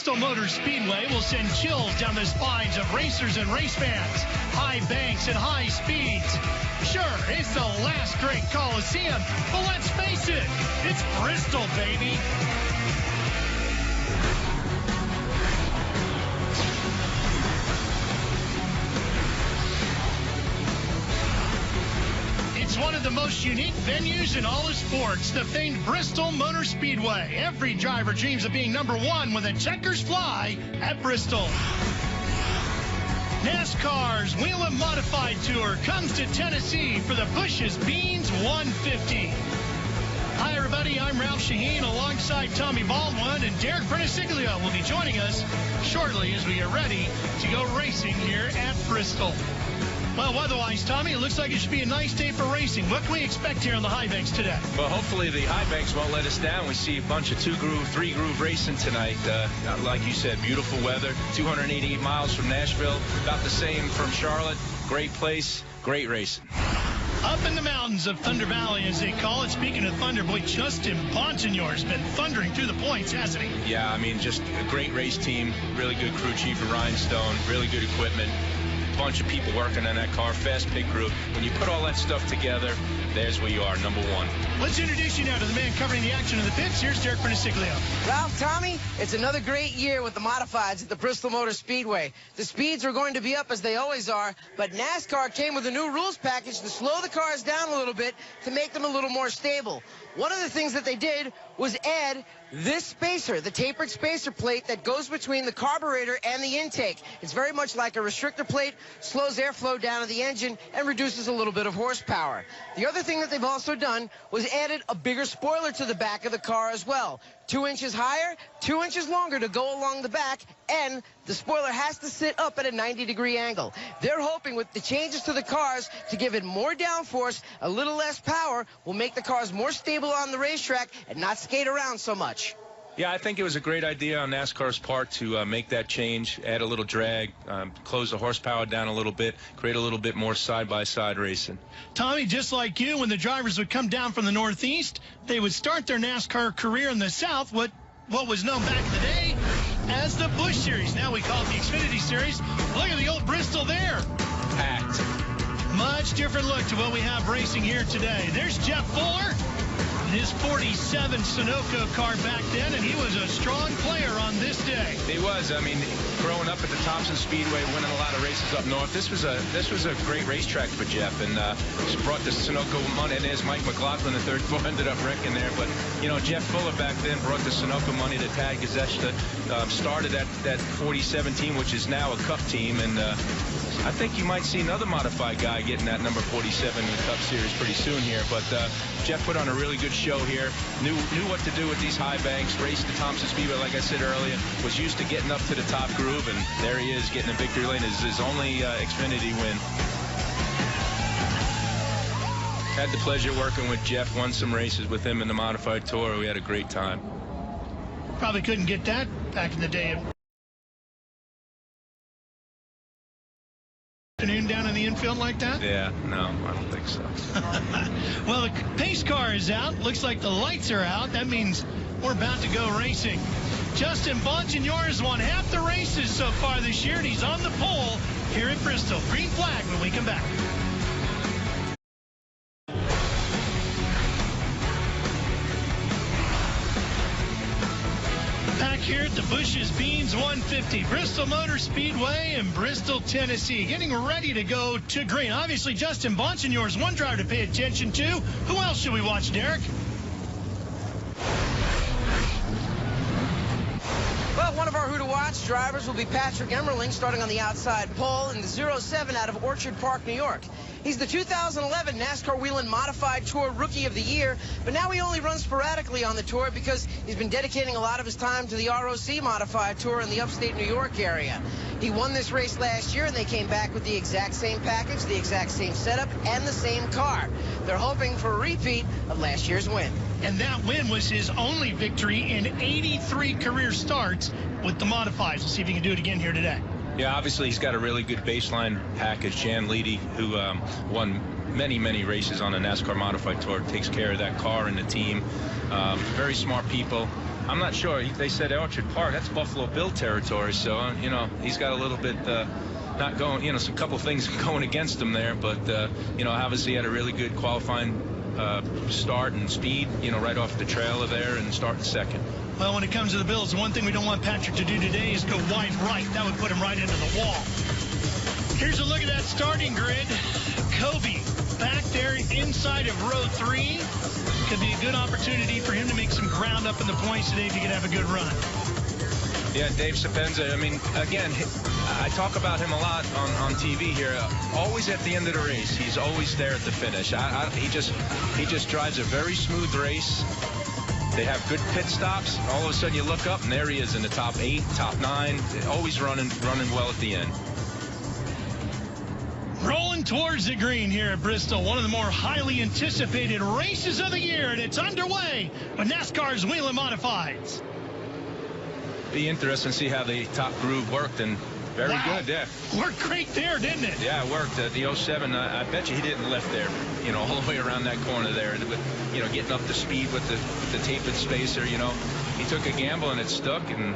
Bristol Motor Speedway will send chills down the spines of racers and race fans. High banks and high speeds. Sure, it's the last great Coliseum, but let's face it, it's Bristol, baby. It's one of the most unique venues in all of sports, the famed Bristol Motor Speedway. Every driver dreams of being number one when the checkers fly at Bristol. NASCAR's Whelen Modified Tour comes to Tennessee for the Bush's Beans 150. Hi, everybody. I'm Ralph Shaheen alongside Tommy Baldwin, and Derek Prenisiglio will be joining us shortly as we get ready to go racing here at Bristol. Well, weather-wise, Tommy, it looks like it should be a nice day for racing. What can we expect here on the high banks today? Well, hopefully the high banks won't let us down. We see a bunch of two-groove, three-groove racing tonight. Like you said, beautiful weather. 288 miles from Nashville. About the same from Charlotte. Great place, great racing. Up in the mountains of Thunder Valley, as they call it. Speaking of thunder, boy, Justin Bonsignore's been thundering through the points, hasn't he? Yeah, I mean, just a great race team. Really good crew chief of Rhinestone. Really good equipment. Bunch of people working on that car, fast pit crew. When you put all that stuff together, there's where you are, number one. Let's introduce you now to the man covering the action in the pits. Here's Derek Prenisiglio. Ralph, Tommy, it's another great year with the modifieds at the Bristol Motor Speedway. The speeds are going to be up as they always are, but NASCAR came with a new rules package to slow the cars down a little bit to make them a little more stable. One of the things that they did was add this spacer, the tapered spacer plate that goes between the carburetor and the intake. It's very much like a restrictor plate, slows airflow down to the engine and reduces a little bit of horsepower. The other thing that they've also done was added a bigger spoiler to the back of the car as well. 2 inches higher, 2 inches longer to go along the back, and the spoiler has to sit up at a 90-degree angle. They're hoping with the changes to the cars to give it more downforce, a little less power, will make the cars more stable on the racetrack and not skate around so much. Yeah, I think it was a great idea on NASCAR's part to make that change, add a little drag, close the horsepower down a little bit, create a little bit more side-by-side racing. Tommy, just like you, when the drivers would come down from the Northeast, they would start their NASCAR career in the South, what was known back in the day as the Busch Series. Now we call it the Xfinity Series. Look at the old Bristol there. Packed. Much different look to what we have racing here today. There's Jeff Fuller. His 47 Sunoco car back then, and he was a strong player on this day. He was. I mean, growing up at the Thompson Speedway, winning a lot of races up north, this was a great racetrack for Jeff, and just brought the Sunoco money. And there's Mike McLaughlin, the 34, ended up wrecking there. But you know, Jeff Fuller back then brought the Sunoco money to Tad Gazeshta, started that 47 team, which is now a Cup team, and I think you might see another modified guy getting that number 47 in the Cup Series pretty soon here. But Jeff put on a really good show here, knew what to do with these high banks, raced the Thompson Speedway, like I said earlier, was used to getting up to the top groove, and there he is getting a victory lane. His only Xfinity win. Had the pleasure working with Jeff, won some races with him in the Modified Tour. We had a great time. Probably couldn't get that back in the day. Afternoon down in the infield like that? Yeah, no, I don't think so. Well, the pace car is out. Looks like the lights are out. That means we're about to go racing. Justin Bonsignore has won half the races so far this year, and he's on the pole here at Bristol. Green flag when we come back. Back here at the Bush's Beans 150, Bristol Motor Speedway in Bristol, Tennessee, getting ready to go to green. Obviously, Justin Bonsignore is one driver to pay attention to. Who else should we watch, Derek? Well, one of our Who to Watch drivers will be Patrick Emmerling, starting on the outside pole in the 07 out of Orchard Park, New York. He's the 2011 NASCAR Whelen Modified Tour Rookie of the Year, but now he only runs sporadically on the tour because he's been dedicating a lot of his time to the ROC Modified Tour in the upstate New York area. He won this race last year, and they came back with the exact same package, the exact same setup, and the same car. They're hoping for a repeat of last year's win. And that win was his only victory in 83 career starts with the Modifieds. We'll see if he can do it again here today. Yeah, obviously he's got a really good baseline package. Jan Leedy, who won many races on the NASCAR Modified Tour, takes care of that car and the team. Very smart people. I'm not sure. They said Orchard Park. That's Buffalo Bill territory. So, you know, he's got a little bit not going, you know, some couple things going against him there. But, you know, obviously he had a really good qualifying start and speed, you know, right off the trailer there and starting second. Well, when it comes to the Bills, the one thing we don't want Patrick to do today is go wide right. That would put him right into the wall. Here's a look at that starting grid. Kobe back there inside of row 3. Could be a good opportunity for him to make some ground up in the points today if he could have a good run. Yeah, Dave Sapenza, I mean, again, I talk about him a lot on TV here. Always at the end of the race, he's always there at the finish. He just drives a very smooth race. They have good pit stops. All of a sudden you look up and there he is in the top 8, top 9, always running well at the end. Rolling towards the green here at Bristol, one of the more highly anticipated races of the year, and it's underway with NASCAR's Whelen Modifieds. Be interesting to see how the top groove worked, and very good, yeah. Worked great there, didn't it? Yeah, it worked. The 07, I bet you he didn't lift there, you know, all the way around that corner there, with, you know, getting up to speed with the tapered spacer, you know. He took a gamble and it stuck, and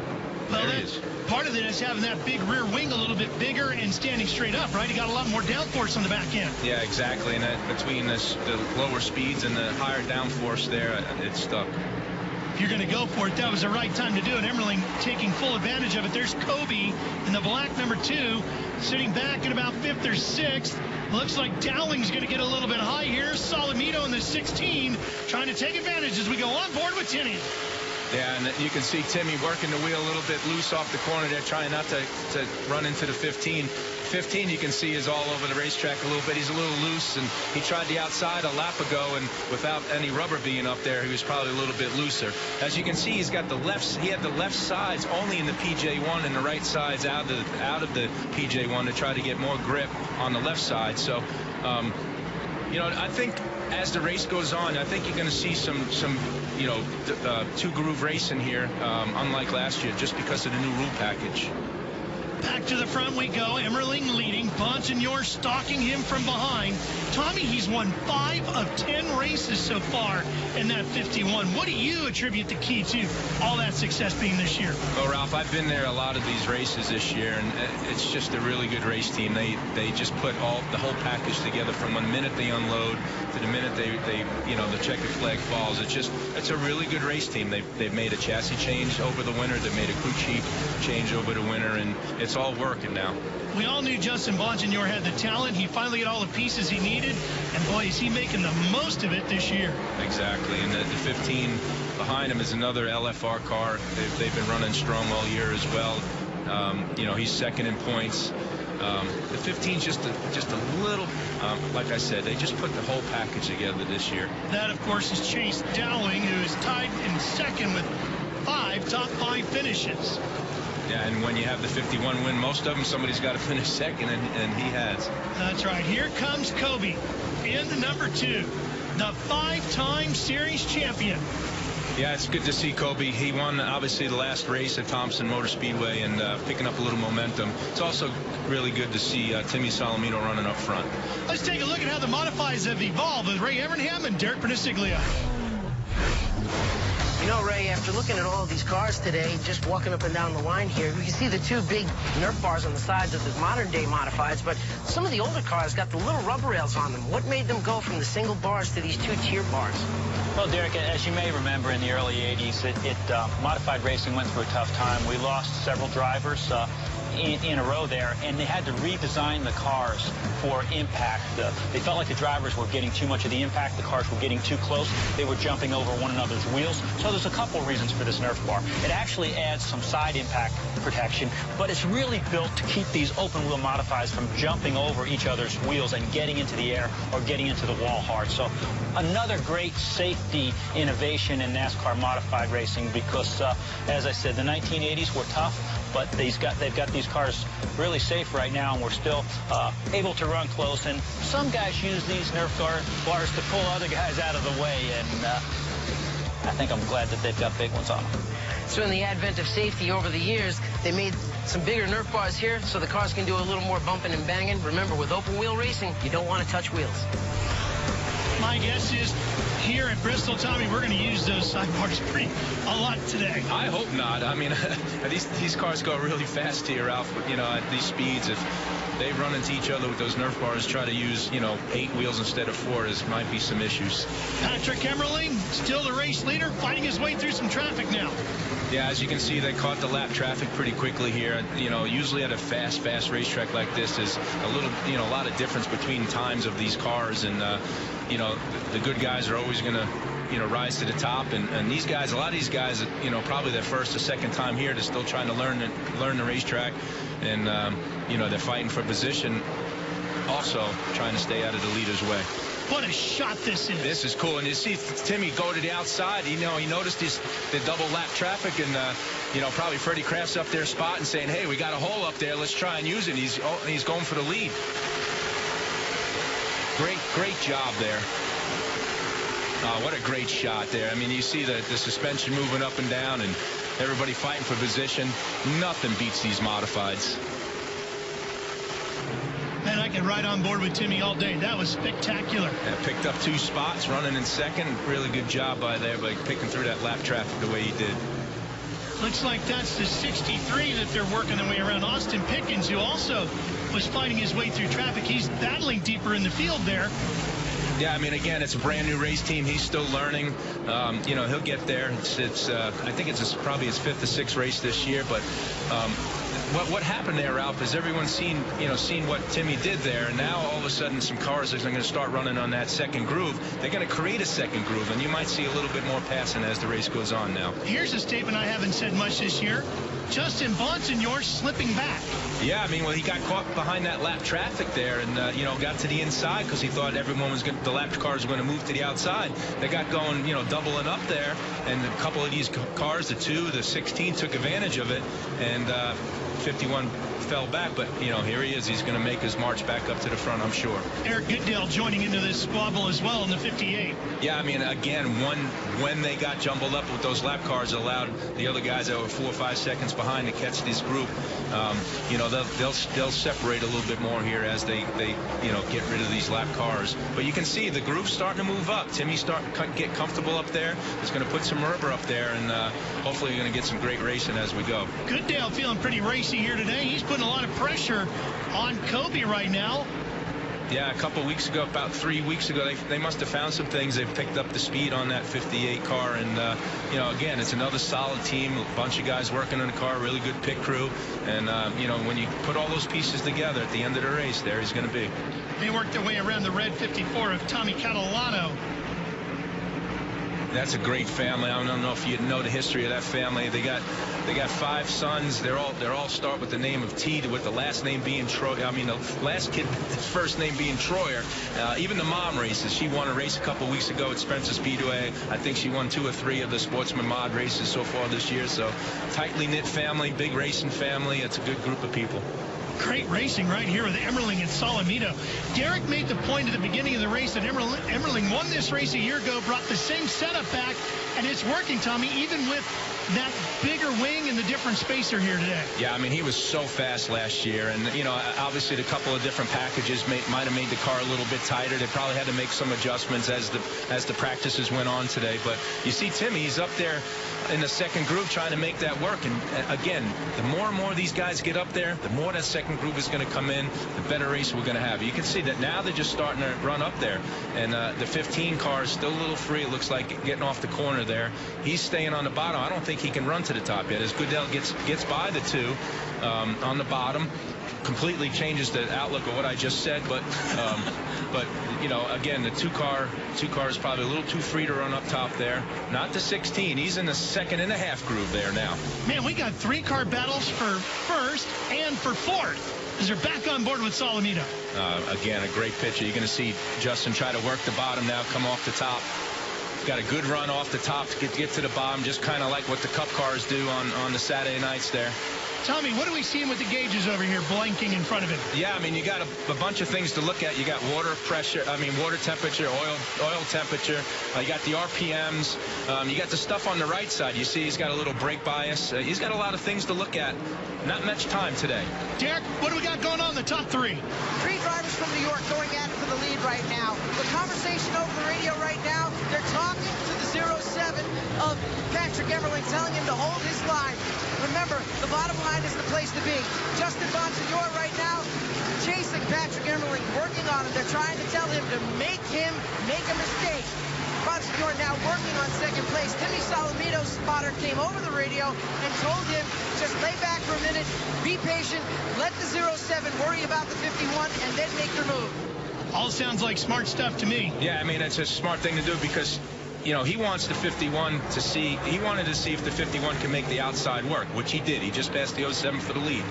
well, there he is. Part of it is having that big rear wing a little bit bigger and standing straight up, right? He got a lot more downforce on the back end. Yeah, exactly. And that, between the lower speeds and the higher downforce there, it stuck. If you're going to go for it, that was the right time to do it. Emmerling taking full advantage of it. There's Kobe in the black number 2, sitting back at about 5th or 6th. Looks like Dowling's going to get a little bit high here. Solomito in the 16, trying to take advantage as we go on board with Timmy. Yeah, and you can see Timmy working the wheel a little bit loose off the corner there, trying not to run into the 15. 15, you can see, is all over the racetrack a little bit. He's a little loose, and he tried the outside a lap ago, and without any rubber being up there, he was probably a little bit looser. As you can see, he had the left sides only in the PJ1 and the right sides out of the PJ1 to try to get more grip on the left side. So, you know, I think as the race goes on, I think you're going to see some you know, two-groove racing here, unlike last year, just because of the new rule package. Back to the front we go. Emmerling leading. Bonsignor stalking him from behind. Tommy, he's won 5 of 10 races so far in that 51. What do you attribute the key to all that success being this year? Well, Ralph, I've been there a lot of these races this year, and it's just a really good race team. They just put the whole package together from the minute they unload to the minute they you know, the checkered flag falls. It's a really good race team. They've made a chassis change over the winter. They've made a crew chief change over the winter, and it's all working now. We all knew Justin Bonsignor had the talent. He finally got all the pieces he needed, and boy, is he making the most of it this year. Exactly, and the 15 behind him is another LFR car. They've been running strong all year as well. You know, he's second in points. The 15's just a little, like I said, they just put the whole package together this year. That, of course, is Chase Dowling, who is tied in second with 5 top 5 finishes. Yeah, and when you have the 51 win, most of them, somebody's got to finish second, and he has. That's right. Here comes Kobe in the number 2, the 5-time series champion. Yeah, it's good to see Kobe. He won, obviously, the last race at Thompson Motor Speedway and picking up a little momentum. It's also really good to see Timmy Solomito running up front. Let's take a look at how the modifieds have evolved with Ray Evernham and Derek Peniciglio. You know, Ray, after looking at all of these cars today, just walking up and down the line here, you can see the 2 big Nerf bars on the sides of the modern-day modifieds, but some of the older cars got the little rubber rails on them. What made them go from the single bars to these 2-tier bars? Well, Derek, as you may remember, in the early 80s, modified racing went through a tough time. We lost several drivers in a row there, and they had to redesign the cars for impact. They felt like the drivers were getting too much of the impact. The cars were getting too close. They were jumping over one another's wheels. So there's a couple of reasons for this Nerf bar. It actually adds some side impact protection, but it's really built to keep these open wheel modifieds from jumping over each other's wheels and getting into the air or getting into the wall hard. So another great safety innovation in NASCAR modified racing, because as I said, the 1980s were tough, but they've got these cars really safe right now, and we're still able to run close. And some guys use these Nerf bars to pull other guys out of the way, and I think I'm glad that they've got big ones on them. So in the advent of safety over the years, they made some bigger Nerf bars here so the cars can do a little more bumping and banging. Remember, with open wheel racing, you don't want to touch wheels. My guess is Here at Bristol, Tommy, we're going to use those sidebars a lot today. I hope not. I mean, these cars go really fast here, Ralph. You know, at these speeds, if they run into each other with those Nerf bars, try to use, 8 wheels instead of 4, there might be some issues. Patrick Emmerling, still the race leader, fighting his way through some traffic now. Yeah, as you can see, they caught the lap traffic pretty quickly here. Usually at a fast racetrack like this, there's a lot of difference between times of these cars, and the good guys are always going to rise to the top, and these guys, a lot of these guys, probably their first or second time here, they're still trying to learn the racetrack, and they're fighting for position, also trying to stay out of the leader's way. What a shot this is. This is cool. And you see Timmy go to the outside. He noticed the double lap traffic, and probably Freddie Kraft's up there spotting, saying, hey, we got a hole up there, let's try and use it. He's going for the lead. Great job there. What a great shot there. I mean, you see the suspension moving up and down, and everybody fighting for position. Nothing beats these modifieds. Man, I can ride on board with Timmy all day. That was spectacular. Yeah, picked up 2 spots, running in second. Really good job by picking through that lap traffic the way he did. Looks like that's the 63 that they're working their way around. Austin Pickens, who also was fighting his way through traffic. He's battling deeper in the field there. Yeah, I mean, again, it's a brand new race team. He's still learning. He'll get there. I think it's probably his 5th or 6th race this year. But what happened there, Ralph, is everyone's seen what Timmy did there, and now all of a sudden some cars are going to start running on that second groove. They're going to create a second groove, and you might see a little bit more passing as the race goes on now. Here's a statement I haven't said much this year. Justin Bonsignor slipping back. Yeah, I mean, well, he got caught behind that lap traffic there, and got to the inside because he thought the lap cars were going to move to the outside. They got going, doubling up there, and a couple of these cars, the 2, the 16, took advantage of it, and 51 fell back, but here he is. He's going to make his march back up to the front, I'm sure. Eric Goodale joining into this squabble as well in the 58. Yeah, I mean, again, when they got jumbled up with those lap cars, it allowed the other guys that were 4 or 5 seconds behind to catch this group. They'll separate a little bit more here as they get rid of these lap cars. But you can see the group's starting to move up. Timmy's starting to get comfortable up there. He's going to put some rubber up there, and hopefully you're going to get some great racing as we go. Goodale feeling pretty racy here today. He's putting a lot of pressure on Kobe right now. Yeah, a couple weeks ago, about 3 weeks ago, they must have found some things. They've picked up the speed on that 58 car, and again, it's another solid team, a bunch of guys working on the car, really good pit crew, and when you put all those pieces together at the end of the race, there he's going to be. They worked their way around the red 54 of Tommy Catalano. That's a great family. I don't know if you know the history of that family. They got 5 sons. They're all start with the name of T, with the last name being Troy. I mean, the last kid, his first name being Troyer. Even the mom races. She won a race a couple weeks ago at Spencer Speedway. I think she won 2 or 3 of the Sportsman Mod races so far this year. So tightly knit family, big racing family. It's a good group of people. Great racing right here with Emmerling and Solomito. Derek made the point at the beginning of the race that Emmerling won this race a year ago, brought the same setup back, and it's working, Tommy, even with that bigger wing and the different spacer here today. Yeah, I mean, he was so fast last year, and obviously the couple of different packages might have made the car a little bit tighter. They probably had to make some adjustments as the practices went on today. But you see Timmy, he's up there in the second groove trying to make that work, and again, the more and more these guys get up there, the more that second groove is going to come in, the better race we're going to have. You can see that now they're just starting to run up there, and the 15 car is still a little free. It looks like getting off the corner there. He's staying on the bottom. I don't think he can run to the top yet. As Goodale gets by the 2 on the bottom, completely changes the outlook of what I just said. But again, the 2 car is probably a little too free to run up top there. Not the 16. He's in the 2.5 groove there now. Man, we got 3 car battles for first and for fourth, as they're back on board with Solomito. Again, a great picture. You're going to see Justin try to work the bottom now, come off the top. Got a good run off the top to get to the bottom, just kind of like what the Cup cars do on the Saturday nights there. Tommy, what are we seeing with the gauges over here blanking in front of it? Yeah, I mean, you got a bunch of things to look at. You got water temperature, oil temperature. You got the RPMs. You got the stuff on the right side. You see he's got a little brake bias. He's got a lot of things to look at. Not much time today. Derek, what do we got going on in the top 3? 3 drivers from New York going at it for the the lead right now. The conversation over the radio right now, they're talking to the 07 of Patrick Emmerling, telling him to hold his line. Remember, the bottom line is the place to be. Justin Bonsignor right now chasing Patrick Emmerling, working on him. They're trying to tell him to make a mistake. Bonsignor now working on second place. Timmy Solomito's spotter came over the radio and told him, just lay back for a minute, be patient, let the 07 worry about the 51, and then make your move. All sounds like smart stuff to me. Yeah, I mean, it's a smart thing to do because, you know, he wants the 51 to see, he wanted to see if the 51 can make the outside work, which he did. He just passed the 07 for the lead.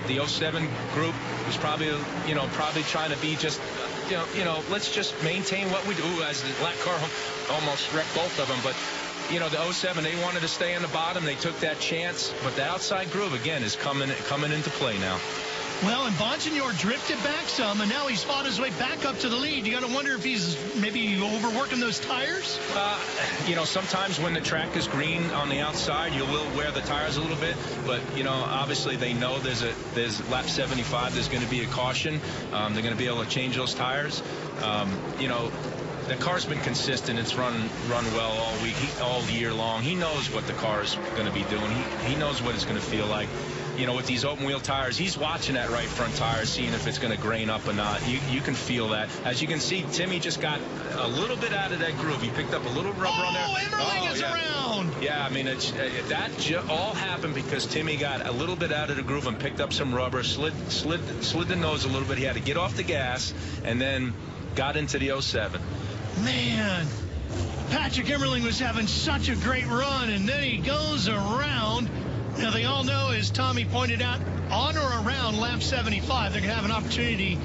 The 07 group was probably, you know, trying to be just, you know, let's just maintain what we do, as the lap car almost wrecked both of them. But, you know, the 07, they wanted to stay on the bottom. They took that chance. But the outside groove, again, is coming into play now. Well, and Bonsignor drifted back some, and now he's fought his way back up to the lead. You got to wonder if he's maybe overworking those tires? You know, sometimes when the track is green on the outside, you will wear the tires a little bit. But, you know, obviously they know there's lap 75, there's going to be a caution. They're going to be able to change those tires. You know, the car's been consistent. It's run well all week, all year long. He knows what the car is going to be doing. He knows what it's going to feel like. You know, with these open wheel tires, he's watching that right front tire, seeing if it's going to grain up or not. You can feel that. As you can see, Timmy just got a little bit out of that groove. He picked up a little rubber on there. Emmerling is around. Yeah, I mean, that all happened because Timmy got a little bit out of the groove and picked up some rubber, slid the nose a little bit. He had to get off the gas and then got into the 07. Man, Patrick Emmerling was having such a great run, and then he goes around. Now, they all know, as Tommy pointed out, on or around lap 75, they're going to have an opportunity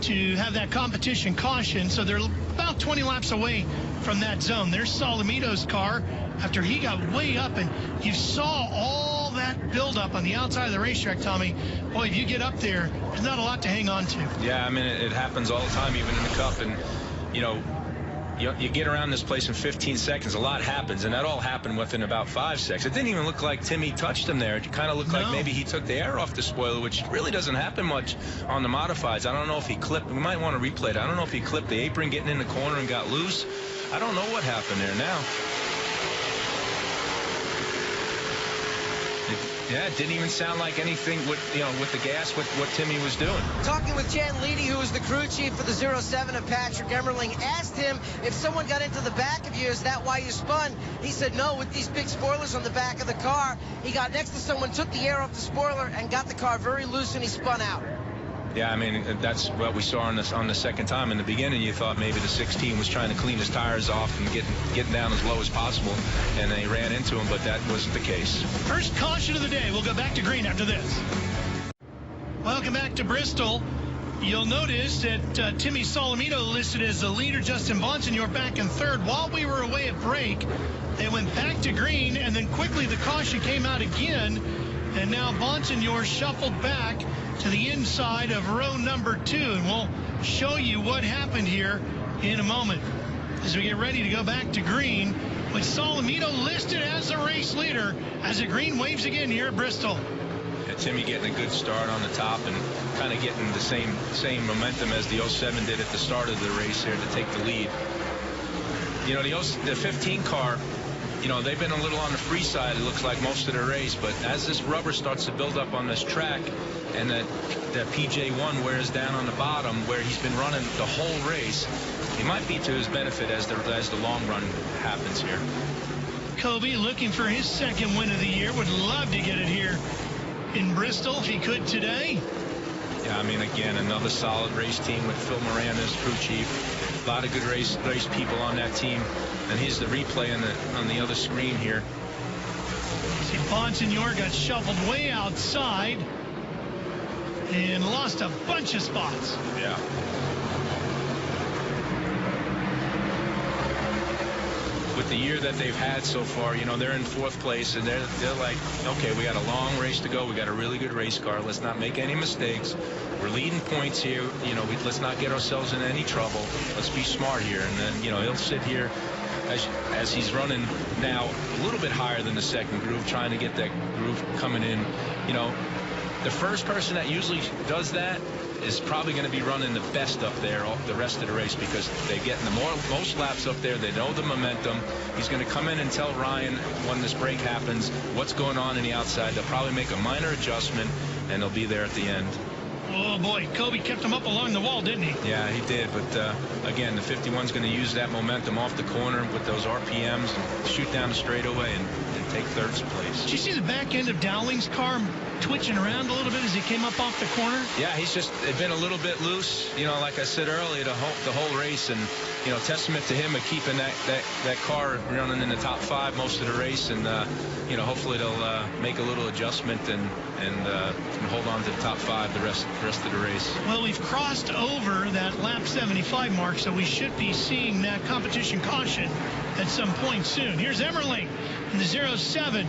to have that competition caution. So they're about 20 laps away from that zone. There's Solomito's car after he got way up, and you saw all that buildup on the outside of the racetrack, Tommy. Boy, if you get up there, there's not a lot to hang on to. Yeah, I mean, it happens all the time, even in the Cup. And, you know, you get around this place in 15 seconds, a lot happens, and that all happened within about 5 seconds. It didn't even look like Timmy touched him there. It kind of looked like maybe he took the air off the spoiler, which really doesn't happen much on the modifieds. I don't know if he clipped. We might want to replay it. I don't know if he clipped the apron getting in the corner and got loose. I don't know what happened there now. Yeah, it didn't even sound like anything with the gas, with what Timmy was doing. Talking with Jan Leedy, who was the crew chief for the 07 of Patrick Emmerling, asked him if someone got into the back of you, is that why you spun? He said no, with these big spoilers on the back of the car. He got next to someone, took the air off the spoiler, and got the car very loose, and he spun out. Yeah, I mean, that's what we saw on the second time. In the beginning, you thought maybe the 16 was trying to clean his tires off and getting down as low as possible, and they ran into him, but that wasn't the case. First caution of the day. We'll go back to green after this. Welcome back to Bristol. You'll notice that Timmy Solomito listed as the leader, Justin Bonsignor back in third. While we were away at break, they went back to green, and then quickly the caution came out again, and now Bonsignor shuffled back to the inside of row number 2, and we'll show you what happened here in a moment as we get ready to go back to green with Solomito listed as the race leader as the green waves again here at Bristol. Yeah, Timmy getting a good start on the top and kind of getting the same momentum as the 07 did at the start of the race here to take the lead. You know, the 15 car, you know, they've been a little on the free side, it looks like, most of the race, but as this rubber starts to build up on this track and that PJ1 wears down on the bottom where he's been running the whole race, it might be to his benefit as the long run happens here. Kobe looking for his second win of the year. Would love to get it here in Bristol if he could today. Yeah, I mean, again, another solid race team with Phil Moran as crew chief. A lot of good race people on that team. And here's the replay on the other screen here. See, Bonsignor got shuffled way outside and lost a bunch of spots. Yeah. With the year that they've had so far, you know, they're in 4th place, and they're like, okay, we got a long race to go. We got a really good race car. Let's not make any mistakes. We're leading points here. You know, let's not get ourselves in any trouble. Let's be smart here. And then, you know, he'll sit here as he's running now a little bit higher than the second groove, trying to get that groove coming in. You know, the first person that usually does that is probably going to be running the best up there all the rest of the race, because they're getting the most laps up there. They know the momentum. He's going to come in and tell Ryan when this break happens what's going on in the outside. They'll probably make a minor adjustment, and they'll be there at the end. Oh, boy. Kobe kept him up along the wall, didn't he? Yeah, he did. But, again, the 51's going to use that momentum off the corner with those RPMs and shoot down the straightaway and take third place. Did you see the back end of Dowling's car twitching around a little bit as he came up off the corner? Yeah, he's just been a little bit loose, you know, like I said earlier, the whole race. And, you know, testament to him of keeping that car running in the top 5 most of the race. And, you know, hopefully they'll make a little adjustment and hold on to the top 5 the rest of the race. Well, we've crossed over that lap 75 mark, so we should be seeing that competition caution at some point soon. Here's Emmerling in the 07.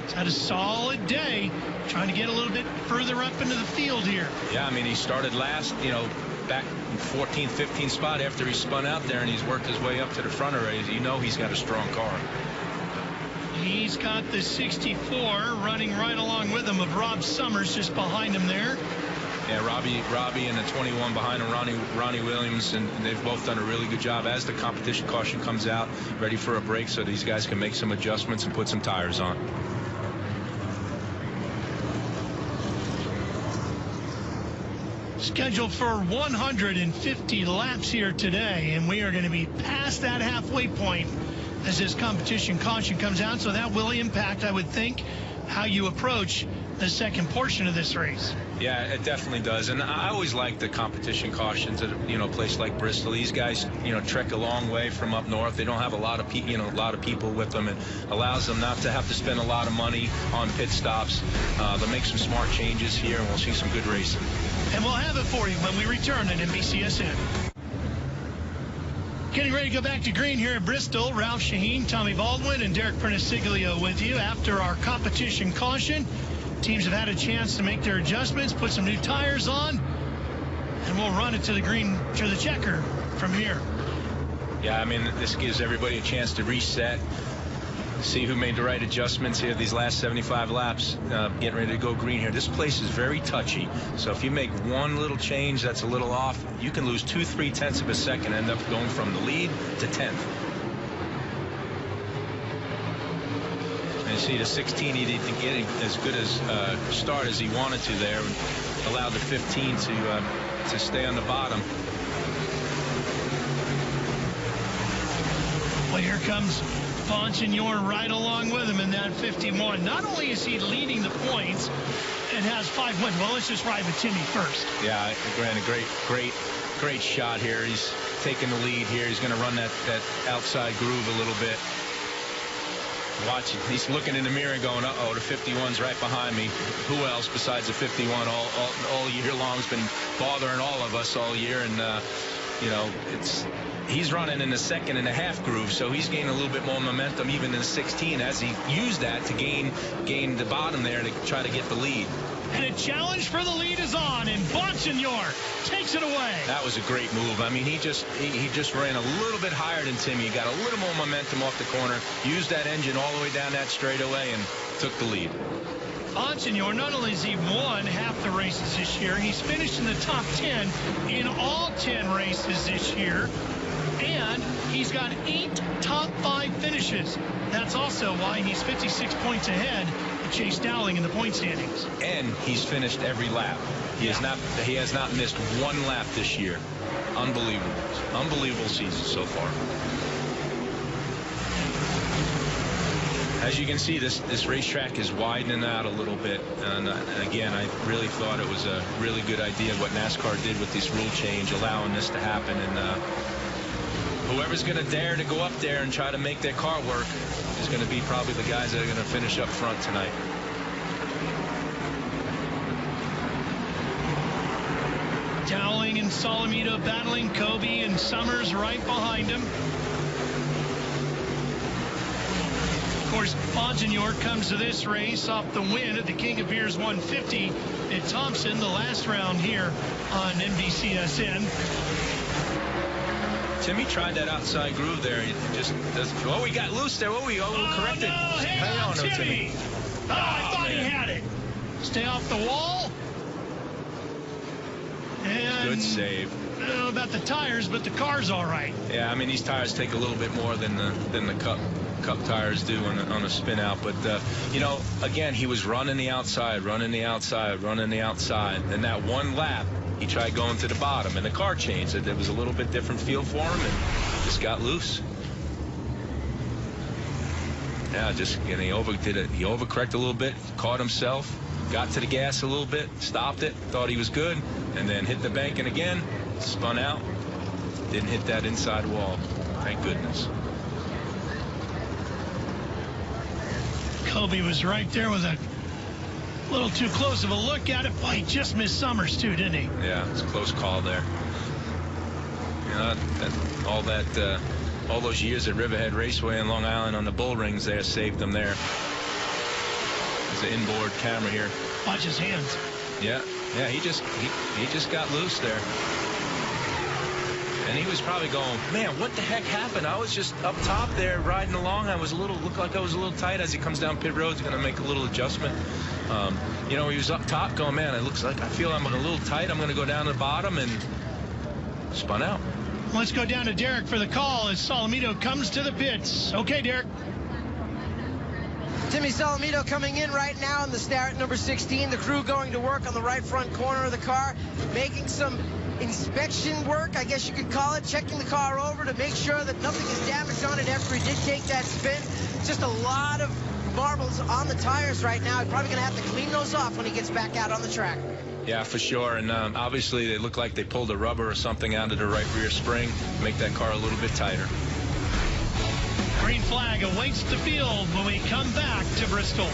He's had a solid day, trying to get a little bit further up into the field here. Yeah, I mean, he started last, you know, back in 14th, 15th spot after he spun out there, and he's worked his way up to the front of the race. You know he's got a strong car. He's got the 64 running right along with him of Rob Summers just behind him there. Yeah, Robbie and the 21 behind him, Ronnie Williams, and they've both done a really good job as the competition caution comes out, ready for a break, so these guys can make some adjustments and put some tires on. Scheduled for 150 laps here today, and we are going to be past that halfway point as this competition caution comes out, so that will impact, I would think, how you approach the second portion of this race. Yeah, it definitely does. And I always like the competition cautions at a place like Bristol. These guys, trek a long way from up north. They don't have a lot of people with them. It allows them not to have to spend a lot of money on pit stops. They'll make some smart changes here, and we'll see some good racing. And we'll have it for you when we return on NBCSN. Getting ready to go back to green here at Bristol. Ralph Shaheen, Tommy Baldwin, and Derek Perniciglio with you after our competition caution. Teams have had a chance to make their adjustments, put some new tires on, and we'll run it to the green, to the checker from here. Yeah, I mean, this gives everybody a chance to reset, see who made the right adjustments here these last 75 laps, getting ready to go green here. This place is very touchy, so if you make one little change that's a little off, you can lose 2-3 tenths of a second, end up going from the lead to 10th. And see, the 16, he didn't get as good as start as he wanted to there, and allowed the 15 to stay on the bottom. Well, here comes Bonsignor right along with him in that 51. Not only is he leading the points and has 5 wins. Well, let's just ride with Timmy first. Yeah, granted, great shot here. He's taking the lead here. He's going to run that outside groove a little bit. Watch it. He's looking in the mirror and going, uh-oh, the 51's right behind me. Who else besides the 51 all year long has been bothering all of us all year, and he's running in the 2nd and a half groove, so he's gaining a little bit more momentum even in the 16 as he used that to gain the bottom there to try to get the lead. And a challenge for the lead is on, and Bonsignor takes it away. That was a great move. I mean, he just ran a little bit higher than Timmy, got a little more momentum off the corner, used that engine all the way down that straightaway, and took the lead. Bonsignor, not only has he won half the races this year, he's finished in the top 10 in all 10 races this year, and he's got 8 top 5 finishes. That's also why he's 56 points ahead of Chase Dowling in the point standings. And he's finished every lap. He has not missed one lap this year. Unbelievable season so far. As you can see, this racetrack is widening out a little bit, and again, I really thought it was a really good idea what NASCAR did with this rule change, allowing this to happen. And whoever's going to dare to go up there and try to make their car work is going to be probably the guys that are going to finish up front tonight. Dowling and Solomito battling, Kobe and Summers right behind him. Of course, Bonsignor comes to this race off the win at the King of Beers 150 at Thompson, the last round here on NBCSN. Timmy tried that outside groove there. He just doesn't. Oh, he got loose there. Corrected. No, hang on, Timmy. I thought he had it. Stay off the wall. Good save. I don't know about the tires, but the car's all right. Yeah, I mean, these tires take a little bit more than the cup tires do on a spin out. But, you know, again, he was running the outside. Then that one lap, he tried going to the bottom, and the car changed. It was a little bit different feel for him, and just got loose. Yeah, he overcorrected a little bit, caught himself, got to the gas a little bit, stopped it, thought he was good, and then hit the banking again, spun out, didn't hit that inside wall. Thank goodness. Kobe was right there with a little too close of a look at it. Boy, he just missed Summers too, didn't he? Yeah, it's a close call there. You know, all those years at Riverhead Raceway in Long Island on the bull rings there saved them there. There's an inboard camera here. Watch his hands. Yeah, he just got loose there. And he was probably going, man, what the heck happened? I was just up top there riding along. Looked like I was a little tight. As he comes down pit road, he's going to make a little adjustment. You know, he was up top going, man, it looks like I feel I'm a little tight. I'm going to go down to the bottom, and spun out. Let's go down to Derek for the call as Solomito comes to the pits. Okay, Derek. Timmy Solomito coming in right now in the start number 16. The crew going to work on the right front corner of the car, making some inspection work, I guess you could call it, checking the car over to make sure that nothing is damaged on it after he did take that spin. Just a lot of marbles on the tires right now. He's probably going to have to clean those off when he gets back out on the track. Yeah, for sure. And obviously they look like they pulled a rubber or something out of the right rear spring, make that car a little bit tighter. Green flag awaits the field when we come back to Bristol.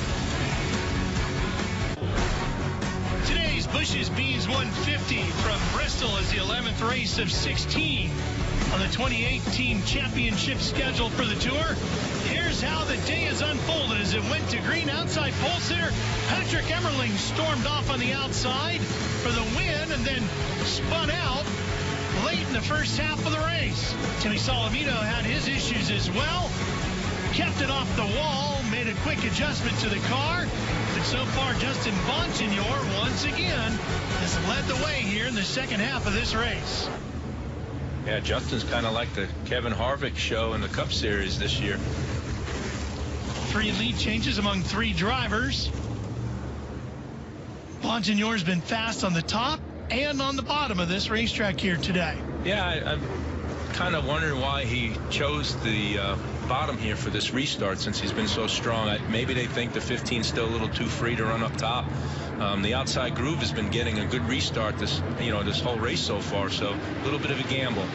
Today's Bush's Beans 150 from Bristol is the 11th race of 16 on the 2018 championship schedule for the Tour. Here's how the day has unfolded as it went to green. Outside pole sitter Patrick Emmerling stormed off on the outside for the win and then spun out late in the first half of the race. Timmy Solomito had his issues as well. Kept it off the wall, made a quick adjustment to the car. But so far, Justin Bonsignor once again has led the way here in the second half of this race. Yeah, Justin's kind of like the Kevin Harvick show in the Cup Series this year. 3 lead changes among 3 drivers. Bonsignor's been fast on the top and on the bottom of this racetrack here today. Yeah, I'm kind of wondering why he chose the bottom here for this restart since he's been so strong. Maybe they think the 15's still a little too free to run up top. The outside groove has been getting a good restart this whole race so far, so a little bit of a gamble.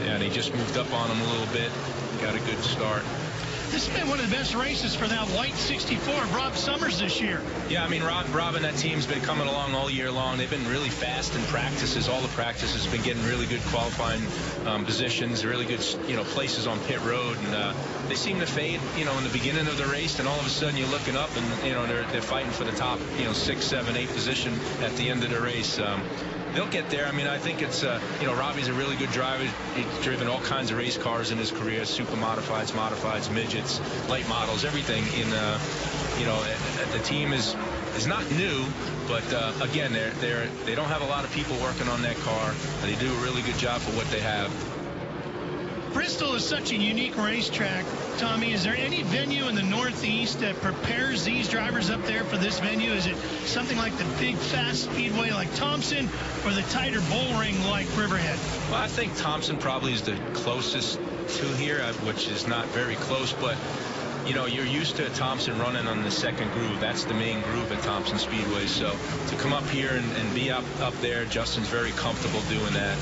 Yeah, and he just moved up on him a little bit, got a good start. This has been one of the best races for that white 64 of Rob Summers this year. Yeah, I mean, Rob and that team's been coming along all year long. They've been really fast in practices. All the practices been getting really good qualifying positions, really good, places on pit road. And they seem to fade, in the beginning of the race. And all of a sudden you're looking up and, they're fighting for the top, 6, 7, 8 position at the end of the race. They'll get there. I mean, I think it's, Robbie's a really good driver. He's driven all kinds of race cars in his career, super modifieds, midgets, late models, everything. The team is not new, but again, they don't have a lot of people working on that car. They do a really good job for what they have. Bristol is such a unique racetrack. Tommy, is there any venue in the Northeast that prepares these drivers up there for this venue? Is it something like the big fast Speedway like Thompson or the tighter bull ring like Riverhead? Well, I think Thompson probably is the closest to here, which is not very close, but you're used to Thompson running on the second groove. That's the main groove at Thompson Speedway. So to come up here and be up there, Justin's very comfortable doing that.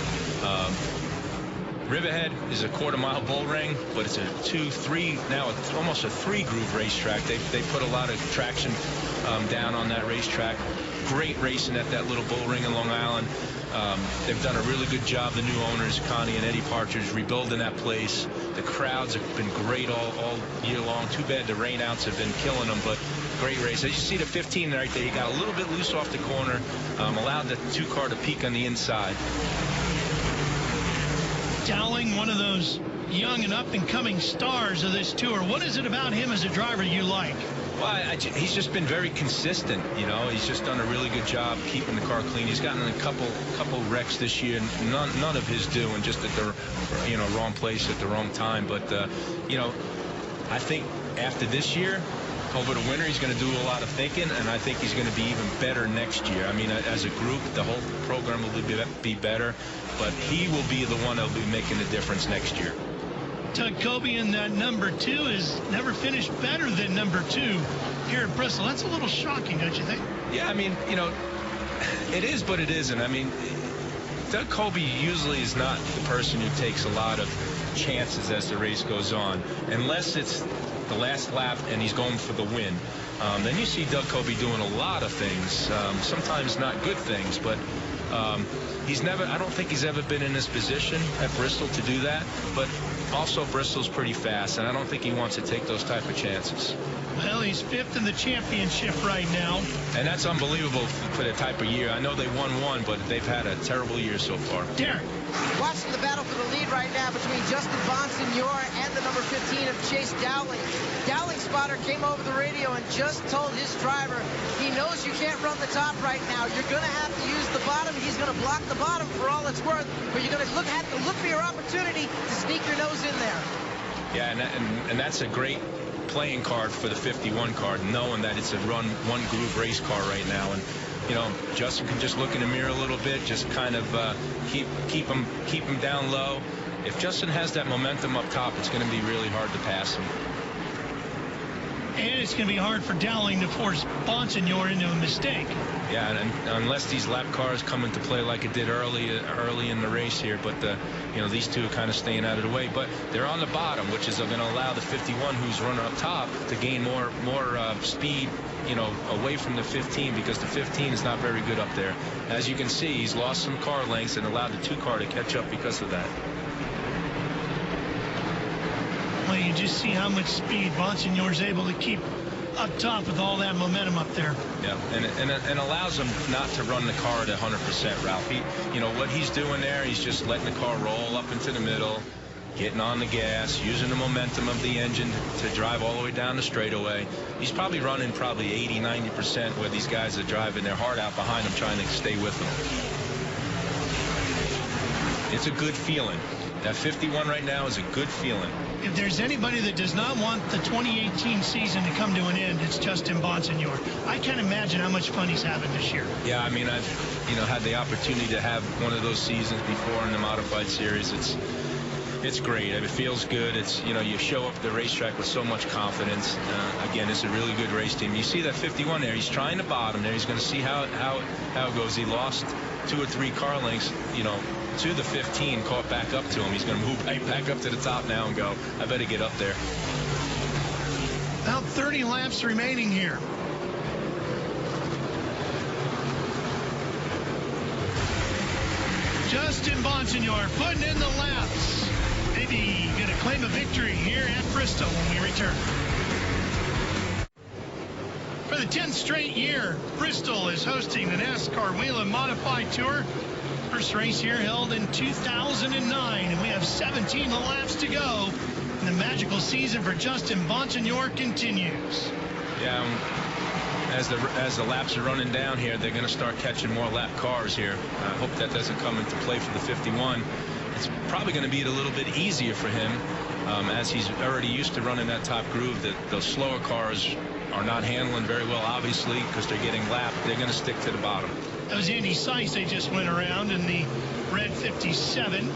Riverhead is a quarter-mile bull ring, but it's a 2-3, now it's almost a 3-groove racetrack. They put a lot of traction down on that racetrack. Great racing at that little bull ring in Long Island. They've done a really good job, the new owners, Connie and Eddie Partridge, rebuilding that place. The crowds have been great all year long. Too bad the rainouts have been killing them, but great race. As you see the 15 right there, he got a little bit loose off the corner, allowed the 2-car to peak on the inside. Dowling, one of those young and up-and-coming stars of this tour. What is it about him as a driver you like? Well, he's just been very consistent, you know. He's just done a really good job keeping the car clean. He's gotten a couple wrecks this year, none of his doing, just at the wrong place at the wrong time. But you know, I think after this year, over the winter, he's going to do a lot of thinking, and I think he's going to be even better next year. I mean, as a group, the whole program will be better, but he will be the one that will be making the difference next year. Doug Coby in that number 2 has never finished better than number 2 here at Bristol. That's a little shocking, don't you think? Yeah, I mean, you know, it is, but it isn't. I mean, Doug Coby usually is not the person who takes a lot of chances as the race goes on, unless it's the last lap and he's going for the win. Then you see Doug Coby doing a lot of things, sometimes not good things, but I don't think he's ever been in this position at Bristol to do that, but also Bristol's pretty fast, and I don't think he wants to take those type of chances. Well, he's 5th in the championship right now. And that's unbelievable for the type of year. I know they won one, but they've had a terrible year so far. Derek. Watching the battle for the lead right now between Justin Bonsignore and the number 15 of Chase Dowling. Dowling spotter came over the radio and just told his driver he knows you can't run the top right now. You're going to have to use the bottom. He's going to block the bottom for all it's worth, but you're going to have to look for your opportunity to sneak your nose in there. Yeah, and that's a great playing card for the 51 card, knowing that it's a one groove race car right now. And you know, Justin can just look in the mirror a little bit, just kind of keep him down low. If Justin has that momentum up top, it's going to be really hard to pass him. And it's going to be hard for Dowling to force Bonsignore into a mistake. Yeah, and unless these lap cars come into play like it did early in the race here, but you know, these two are kind of staying out of the way. But they're on the bottom, which is going to allow the 51, who's running up top, to gain more speed, you know, away from the 15, because the 15 is not very good up there. As you can see, he's lost some car lengths and allowed the 2 car to catch up because of that. Well, you just see how much speed Bonsignore's able to keep up top with all that momentum up there. Yeah, and allows him not to run the car at 100%, Ralph. You know, what he's doing there, he's just letting the car roll up into the middle, getting on the gas, using the momentum of the engine to drive all the way down the straightaway. He's probably running 80-90% where these guys are driving their heart out behind him, trying to stay with him. It's a good feeling. That 51 right now is a good feeling. If there's anybody that does not want the 2018 season to come to an end, it's Justin Bonsignore. I can't imagine how much fun he's having this year. Yeah, I mean, I've had the opportunity to have one of those seasons before in the modified series. It's great. It feels good. You show up at the racetrack with so much confidence. Again, it's a really good race team. You see that 51 there. He's trying to bottom there. He's going to see how it goes. He lost 2 or 3 car lengths, to the 15, caught back up to him. He's going to move right back up to the top now and go, I better get up there. About 30 laps remaining here. Justin Bonsignore putting in the laps. Maybe going to claim a victory here at Bristol when we return. For the 10th straight year, Bristol is hosting the NASCAR Whelen Modified Tour. First race here held in 2009, and we have 17 laps to go. And the magical season for Justin Bonsignore continues. Yeah, as the laps are running down here, they're going to start catching more lap cars here. I hope that doesn't come into play for the 51. It's probably going to be a little bit easier for him, as he's already used to running that top groove. That those slower cars are not handling very well, obviously, because they're getting lapped. They're going to stick to the bottom. That was Andy Seiss. They just went around in the red 57.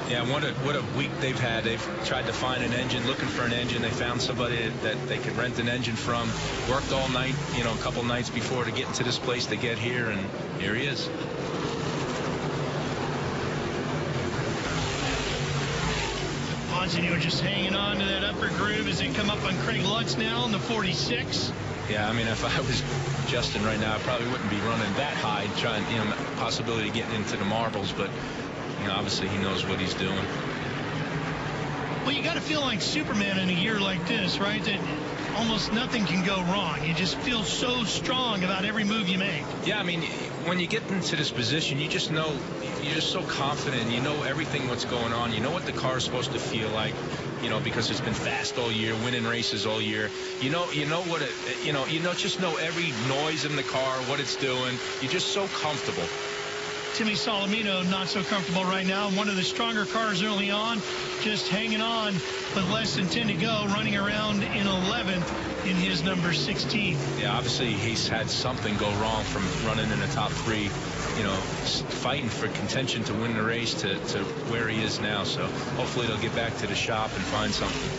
Yeah, what a week they've had. They've tried to find an engine, looking for an engine. They found somebody that they could rent an engine from. Worked all night, a couple nights before to get into this place to get here, and here he is. Bonsignore just hanging on to that upper groove as they come up on Craig Lutz now in the 46. Yeah, I mean, if I was Justin right now, I probably wouldn't be running that high, trying, possibility of getting into the marbles, but, obviously he knows what he's doing. Well, you got to feel like Superman in a year like this, right? That almost nothing can go wrong. You just feel so strong about every move you make. Yeah, I mean, when you get into this position, you just know, you're just so confident. You know everything what's going on. You know what the car is supposed to feel like, you know, because it's been fast all year, winning races all year. You know what it, just know every noise in the car, what it's doing. You're just so comfortable. Timmy Solomino not so comfortable right now. One of the stronger cars early on, just hanging on with less than 10 to go, running around in 11th in his number 16. Yeah, obviously he's had something go wrong from running in the top 3, you know, fighting for contention to win the race to where he is now. So hopefully they'll get back to the shop and find something.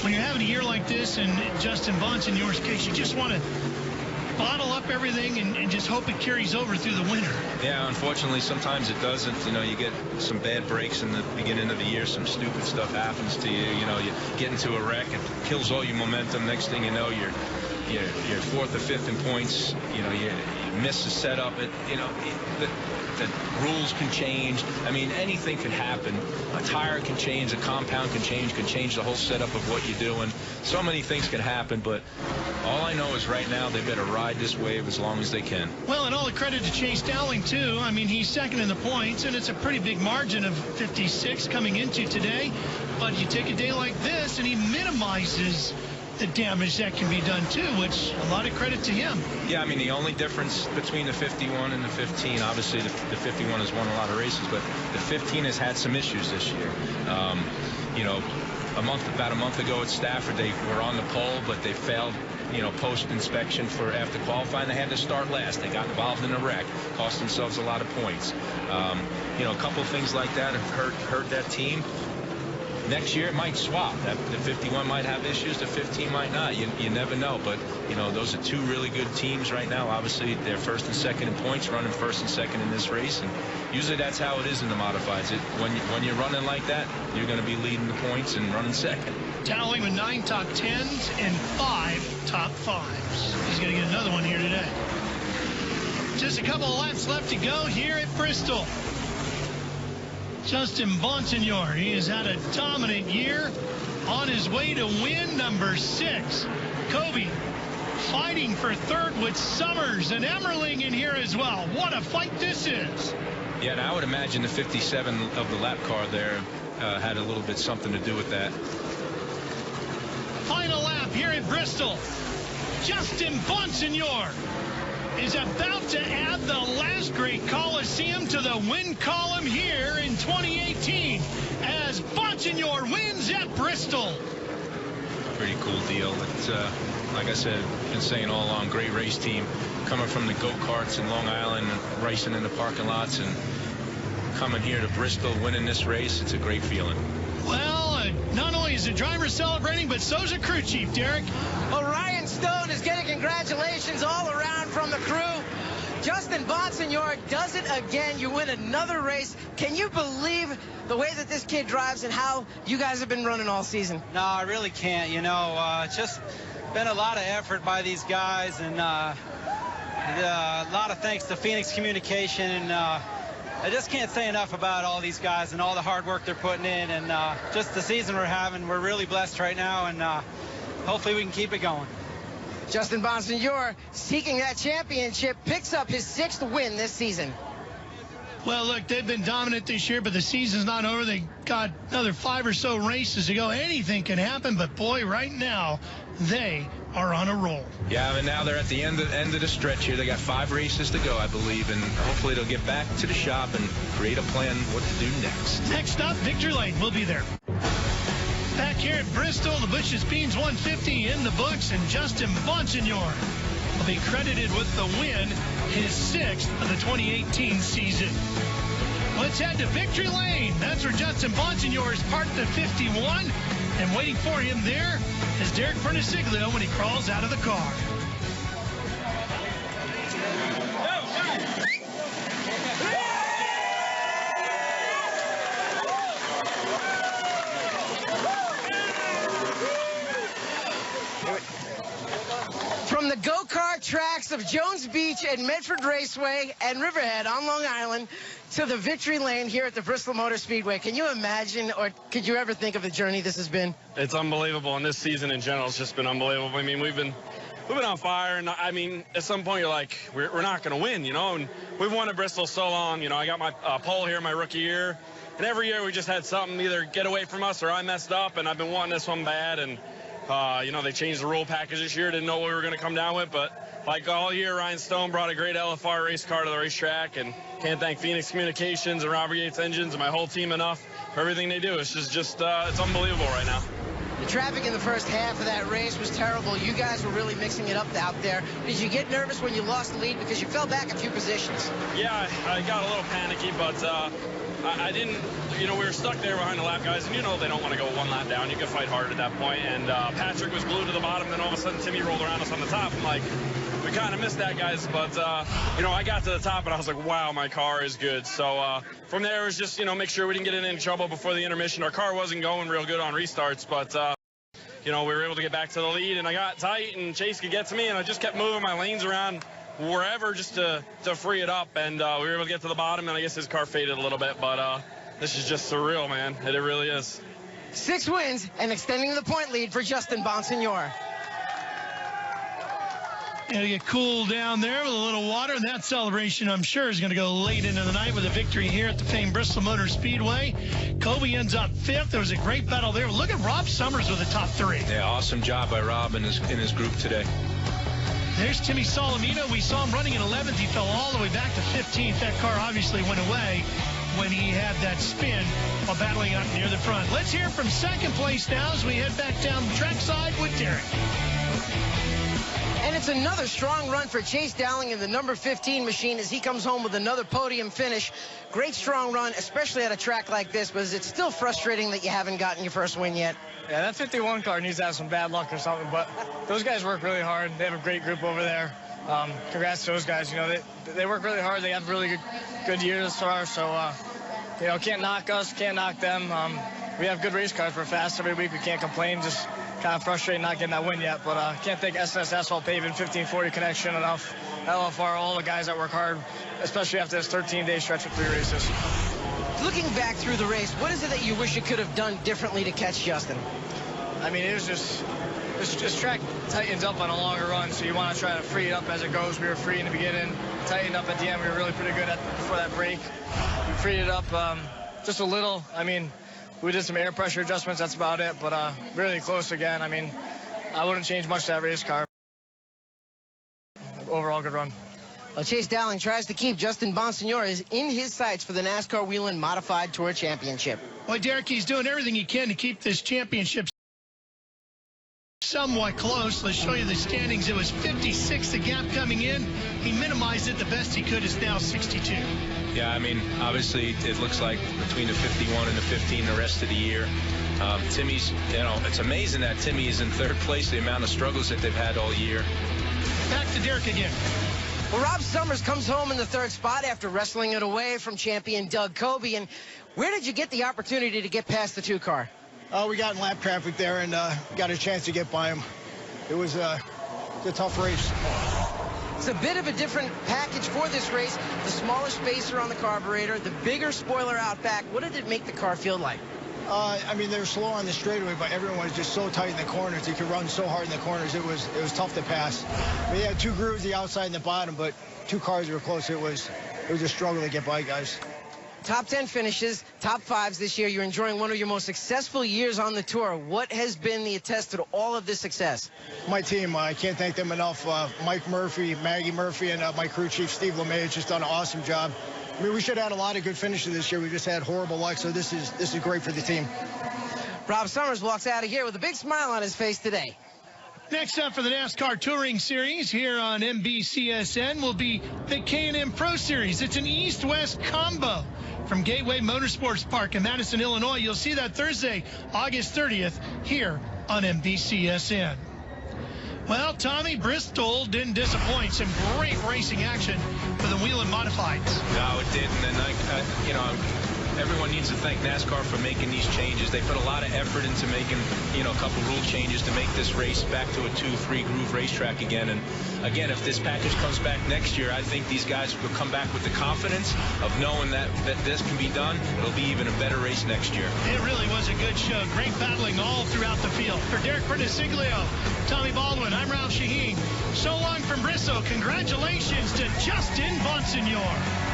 When you're having a year like this, and Justin Bonsignore's case, you just want to bottle up everything and just hope it carries over through the winter. Yeah, unfortunately, sometimes it doesn't. You know, you get some bad breaks in the beginning of the year. Some stupid stuff happens to you. You know, you get into a wreck, it kills all your momentum. Next thing you know, you're 4th or 5th in points. You know, you miss a setup. The rules can change. I mean, anything can happen. A tire can change, a compound can change the whole setup of what you're doing. So many things can happen, but all I know is right now they better ride this wave as long as they can. Well, and all the credit to Chase Dowling, too. I mean, he's second in the points, and it's a pretty big margin of 56 coming into today. But you take a day like this, and he minimizes the damage that can be done too, which a lot of credit to him. Yeah, I mean, the only difference between the 51 and the 15, obviously the 51 has won a lot of races, but the 15 has had some issues this year. You know, about a month ago at Stafford, they were on the pole, but they failed, you know, post-inspection for after qualifying. They had to start last. They got involved in a wreck, cost themselves a lot of points. You know, a couple of things like that have hurt that team. Next year it might swap. The 51 might have issues, the 15 might not. You never know. But, you know, those are two really good teams right now. Obviously, they're 1st and 2nd in points, running 1st and 2nd in this race. And usually that's how it is in the modifieds. When you're running like that, you're going to be leading the points and running 2nd. Dowling with 9 top 10s and 5 top 5s. He's going to get another one here today. Just a couple of laps left to go here at Bristol. Justin Bonsignore, he has had a dominant year, on his way to win number 6. Kobe fighting for 3rd with Summers and Emmerling in here as well. What a fight this is. Yeah, and I would imagine the 57 of the lap car there had a little bit something to do with that. Final lap here at Bristol. Justin Bonsignore is about to add the last great Coliseum to the win column here in 2018 as Bonsignore wins at Bristol. Pretty cool deal. It's, like I said, been saying all along, great race team coming from the go-karts in Long Island, racing in the parking lots, and coming here to Bristol, winning this race. It's a great feeling. Well, not only is the driver celebrating, but so's the crew chief, Derek. Well, Ryan Stone is getting congratulations all around from the crew. Justin Bonsignore does it again. You win another race. Can you believe the way that this kid drives and how you guys have been running all season? No, I really can't. You know, it's just been a lot of effort by these guys, and a lot of thanks to Phoenix Communication. And I just can't say enough about all these guys and all the hard work they're putting in, and just the season we're having. We're really blessed right now, and hopefully we can keep it going. Justin Bonsignore, seeking that championship, picks up his 6th win this season. Well, look, they've been dominant this year, but the season's not over. They got another 5 or so races to go. Anything can happen, but boy, right now, they are on a roll. Yeah, and now they're at the end of the stretch here. They got 5 races to go, I believe, and hopefully they'll get back to the shop and create a plan what to do next. Next up, Victory Lane. We'll be there. Back here at Bristol, the Bush's Beans 150 in the books, and Justin Bonsignore will be credited with the win, his 6th of the 2018 season. Let's head to Victory Lane. That's where Justin Bonsignore is parked at 51, and waiting for him there is Derek Perniciglio when he crawls out of the car. From the go-kart tracks of Jones Beach and Medford Raceway and Riverhead on Long Island to the victory lane here at the Bristol Motor Speedway. Can you imagine, or could you ever think of the journey this has been? It's unbelievable, and this season in general has just been unbelievable. I mean, we've been on fire, and I mean, at some point you're like, we're not going to win, you know, and we've won at Bristol so long. You know, I got my pole here my rookie year, and every year we just had something either get away from us or I messed up, and I've been wanting this one bad, and you know, they changed the rule package this year. Didn't know what we were going to come down with, but like all year, Ryan Stone brought a great LFR race car to the racetrack, and can't thank Phoenix Communications and Robert Yates Engines and my whole team enough for everything they do. It's just it's unbelievable right now. The traffic in the first half of that race was terrible. You guys were really mixing it up out there. Did you get nervous when you lost the lead because you fell back a few positions? Yeah, I got a little panicky, but I didn't, you know, we were stuck there behind the lap guys, and you know they don't want to go one lap down. You can fight hard at that point, and Patrick was glued to the bottom, then all of a sudden Timmy rolled around us on the top. I'm like, we kind of missed that, guys, but, you know, I got to the top, and I was like, wow, my car is good. So from there, it was just, you know, make sure we didn't get in any trouble before the intermission. Our car wasn't going real good on restarts, but, you know, we were able to get back to the lead, and I got tight, and Chase could get to me, and I just kept moving my lanes around wherever just to free it up, and we were able to get to the bottom, and I guess his car faded a little bit, but this is just surreal, man. It really is. 6 wins and extending the point lead for Justin Bonsignore. Gonna get cooled down there with a little water, and that celebration, I'm sure, is going to go late into the night with a victory here at the famed Bristol Motor Speedway. Kobe ends up 5th. There was a great battle there. Look at Rob Summers with the top 3. Yeah, awesome job by Rob in his group today. There's Timmy Solomino. We saw him running in 11th. He fell all the way back to 15th. That car obviously went away when he had that spin while battling up near the front. Let's hear from second place now as we head back down the trackside with Derek. And it's another strong run for Chase Dowling in the number 15 machine as he comes home with another podium finish. Great strong run, especially at a track like this, but it's still frustrating that you haven't gotten your first win yet. Yeah, that 51 car needs to have some bad luck or something, but those guys work really hard. They have a great group over there. Congrats to those guys. You know, they work really hard. They have really good years so far, so, you know, can't knock us, can't knock them. We have good race cars. We're fast every week. We can't complain. Just kind of frustrating not getting that win yet, but can't thank SNS Asphalt Paving, 1540 Connection enough, LFR, all the guys that work hard, especially after this 13-day stretch of 3 races. Looking back through the race, what is it that you wish you could have done differently to catch Justin? I mean, it was just, this track tightens up on a longer run, so you want to try to free it up as it goes. We were free in the beginning, tightened up at the end. We were really pretty good before that break. We freed it up just a little. I mean, we did some air pressure adjustments, that's about it, but really close again. I mean, I wouldn't change much to that race car. Overall, good run. Well, Chase Dowling tries to keep Justin Bonsignore in his sights for the NASCAR Whelen Modified Tour Championship. Well, Derek, he's doing everything he can to keep this championship somewhat close. Let's show you the standings. It was 56, the gap coming in. He minimized it the best he could. It's now 62. Yeah, I mean, obviously it looks like between the 51 and the 15 the rest of the year. Timmy's, you know, it's amazing that Timmy is in 3rd place, the amount of struggles that they've had all year. Back to Derek again. Well, Rob Summers comes home in the 3rd spot after wrestling it away from champion Doug Kobe. And where did you get the opportunity to get past the 2-car? We got in lap traffic there and got a chance to get by him. It was a tough race. It's a bit of a different package for this race. The smaller spacer on the carburetor, the bigger spoiler out back. What did it make the car feel like? I mean, they were slow on the straightaway, but everyone was just so tight in the corners. You could run so hard in the corners. It was tough to pass. We had 2 grooves, the outside and the bottom, but 2 cars were close. It was a struggle to get by, guys. Top 10 finishes, top 5s this year. You're enjoying one of your most successful years on the tour. What has been the attest to all of this success? My team, I can't thank them enough. Mike Murphy, Maggie Murphy, and my crew chief, Steve LeMay, has just done an awesome job. I mean, we should have had a lot of good finishes this year. We just had horrible luck, so this is great for the team. Rob Summers walks out of here with a big smile on his face today. Next up for the NASCAR Touring Series here on NBCSN will be the K&M Pro Series. It's an east-west combo from Gateway Motorsports Park in Madison, Illinois. You'll see that Thursday, August 30th, here on NBCSN. Well, Tommy, Bristol didn't disappoint. Some great racing action for the Whelen Modifieds. No, it didn't. And, you know, everyone needs to thank NASCAR for making these changes. They put a lot of effort into making, you know, a couple rule changes to make this race back to a 2-3 groove racetrack again. And again, if this package comes back next year, I think these guys will come back with the confidence of knowing that this can be done. It'll be even a better race next year. It really was a good show. Great battling all throughout the field. For Derek Perniciglio, Tommy Baldwin, I'm Ralph Shaheen. So long from Bristol. Congratulations to Justin Bonsignor.